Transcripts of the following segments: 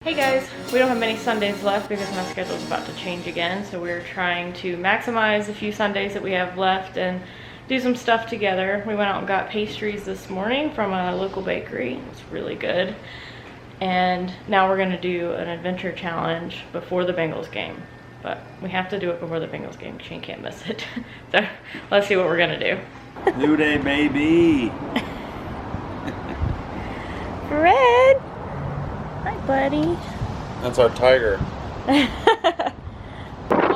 Hey guys, we don't have many Sundays left because my schedule's about to change again, so we're trying to maximize the few Sundays that we have left and do some stuff together. We went out and got pastries this morning from a local bakery. It's really good. And now we're gonna do an adventure challenge before the Bengals game. But we have to do it before the Bengals game. Shane can't miss it. So let's see what we're gonna do. New day, baby. Fred! Hi, buddy. That's our tiger. Well,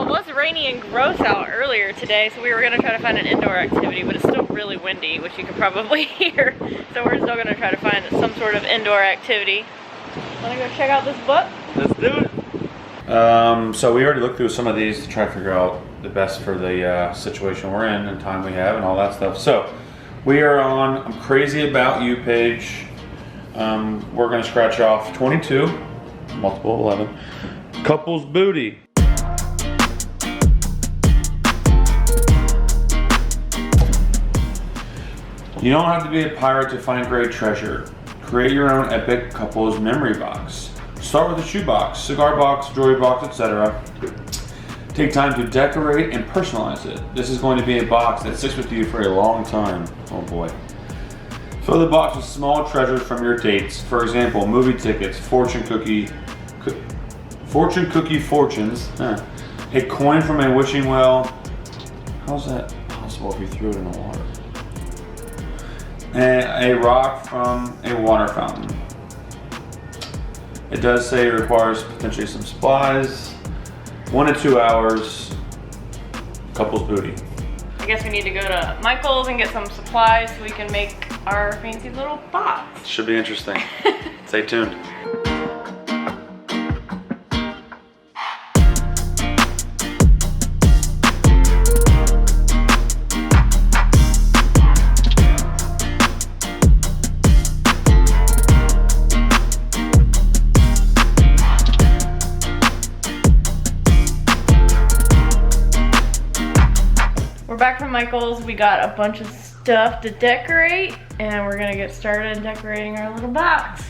it was rainy and gross out earlier today, so we were gonna try to find an indoor activity, but it's still really windy, which you can probably hear. So we're still gonna try to find some sort of indoor activity. Wanna go check out this book? Let's do it. So we already looked through some of these to try to figure out the best for the situation we're in and time we have and all that stuff. So we are on I'm Crazy About You page. We're gonna scratch off 22, multiple 11, couples booty. You don't have to be a pirate to find great treasure. Create your own epic couples memory box. Start with a shoebox, cigar box, jewelry box, etc. Take time to decorate and personalize it. This is going to be a box that sticks with you for a long time. Oh boy. Fill the box with small treasures from your dates. For example, movie tickets, fortune cookie fortunes, a coin from a wishing well. How's that possible if you threw it in the water? And a rock from a water fountain. It does say it requires potentially some supplies. 1 to 2 hours. Couples booty. I guess we need to go to Michael's and get some supplies so we can make our fancy little box. Should be interesting. Stay tuned. We're back from Michael's. We got a bunch of stuff to decorate and we're gonna get started decorating our little box.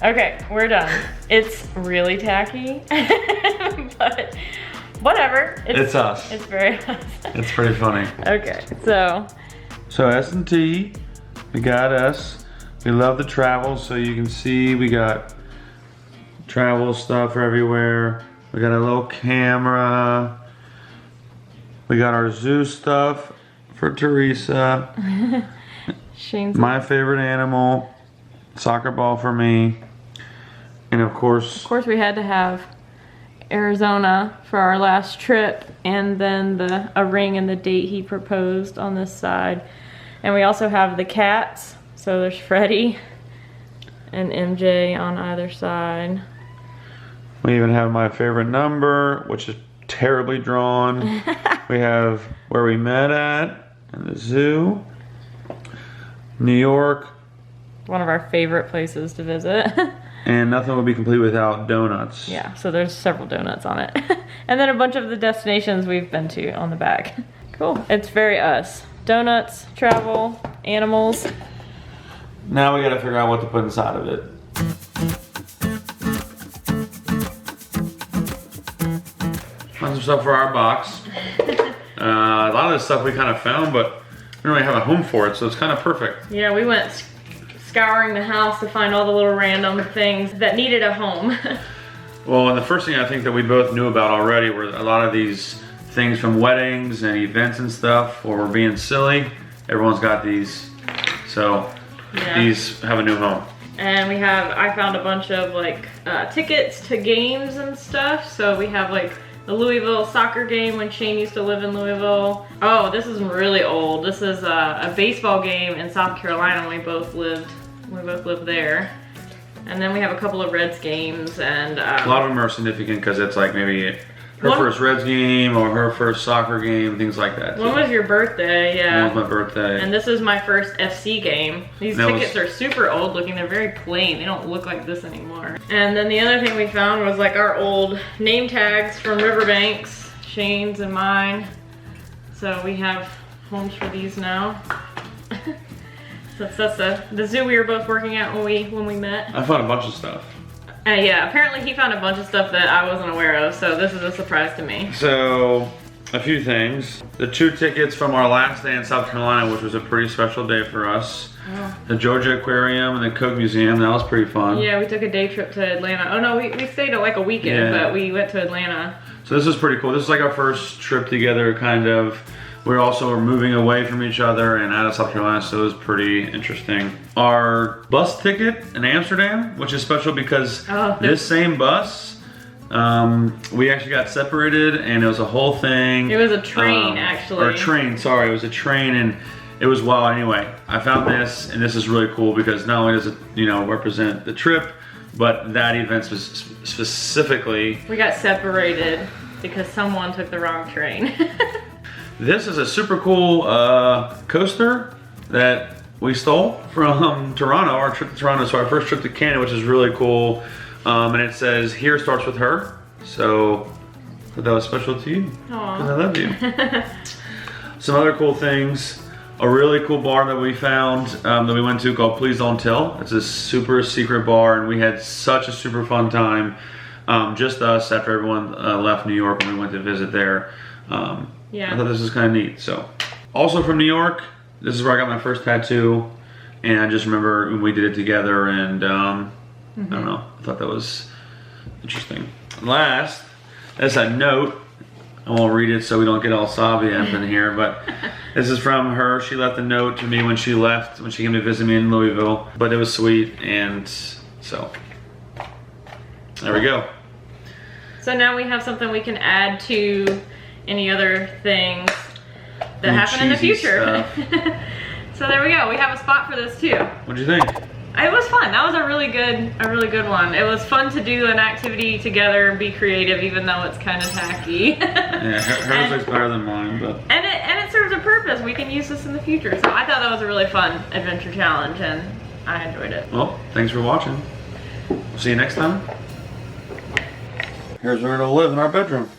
Okay, we're done. It's really tacky, but whatever. It's us. It's very us. It's pretty funny. Okay, so S&T, we got us. We love the travel, so you can see we got travel stuff everywhere. We got a little camera. We got our zoo stuff for Teresa. Shane's My favorite animal, soccer ball for me. And of course we had to have Arizona for our last trip, and then a ring and the date he proposed on this side. And we also have the cats. So there's Freddie and MJ on either side. we even have my favorite number, which is terribly drawn. We have where we met at in the zoo. New York. One of our favorite places to visit. And nothing would be complete without donuts. Yeah, so there's several donuts on it. And then a bunch of the destinations we've been to on the back. Cool, it's very us. Donuts, travel, animals. Now we gotta figure out what to put inside of it. Find some stuff for our box. A lot of this stuff we kind of found, but we don't really have a home for it, so it's kind of perfect. Yeah, we went scouring the house to find all the little random things that needed a home. Well, and the first thing I think that we both knew about already were a lot of these things from weddings and events and stuff where we're being silly. Everyone's got these. So yeah. These have a new home. And I found a bunch of like tickets to games and stuff. So we have like the Louisville soccer game when Shane used to live in Louisville. Oh, this is really old. This is a baseball game in South Carolina. We both lived there. And then we have a couple of Reds games and a lot of them are significant because it's like maybe her first Reds game or her first soccer game, things like that. When was your birthday? Yeah. When was my birthday? And this is my first FC game. These tickets are super old looking. They're very plain. They don't look like this anymore. And then the other thing we found was like our old name tags from Riverbanks. Shane's and mine. So we have homes for these now. So that's the zoo we were both working at when we met. I found a bunch of stuff. Yeah, apparently he found a bunch of stuff that I wasn't aware of, so this is a surprise to me. So, a few things. The 2 tickets from our last day in South Carolina, which was a pretty special day for us. Oh. The Georgia Aquarium and the Coke Museum, that was pretty fun. Yeah, we took a day trip to Atlanta. Oh no, we stayed like a weekend, but we went to Atlanta. So this is pretty cool. This is like our first trip together, kind of. We also were moving away from each other and out of South Carolina, so it was pretty interesting. Our bus ticket in Amsterdam, which is special because this same bus, we actually got separated and it was a whole thing. It was a train, actually. Or a train, sorry, it was a train, and it was wild. Anyway, I found this, and this is really cool because not only does it, represent the trip, but that event specifically. We got separated because someone took the wrong train. This is a super cool coaster that we stole from Toronto, our trip to Toronto. So our first trip to Canada, which is really cool. And it says, "Here starts with her." So I thought that was special to you. Because I love you. Some other cool things. A really cool bar that we found that we went to called Please Don't Tell. It's a super secret bar, and we had such a super fun time. Just us after everyone left New York when we went to visit there. Yeah. I thought this was kind of neat. So, also from New York, this is where I got my first tattoo, and I just remember when we did it together, and I don't know, I thought that was interesting. Last, that's a note. I won't read it so we don't get all sobby up in here, but this is from her. She left a note to me when she left, when she came to visit me in Louisville, but it was sweet, and so there we go. So now we have something we can add to any other things that happen in the future. So there we go. We have a spot for this too. What'd you think? It was fun. That was a really good one. It was fun to do an activity together and be creative, even though it's kind of tacky. Yeah, hers looks better than mine, but and it serves a purpose. We can use this in the future. So I thought that was a really fun adventure challenge, and I enjoyed it. Well, thanks for watching. We'll see you next time. Here's where we're gonna live in our bedroom.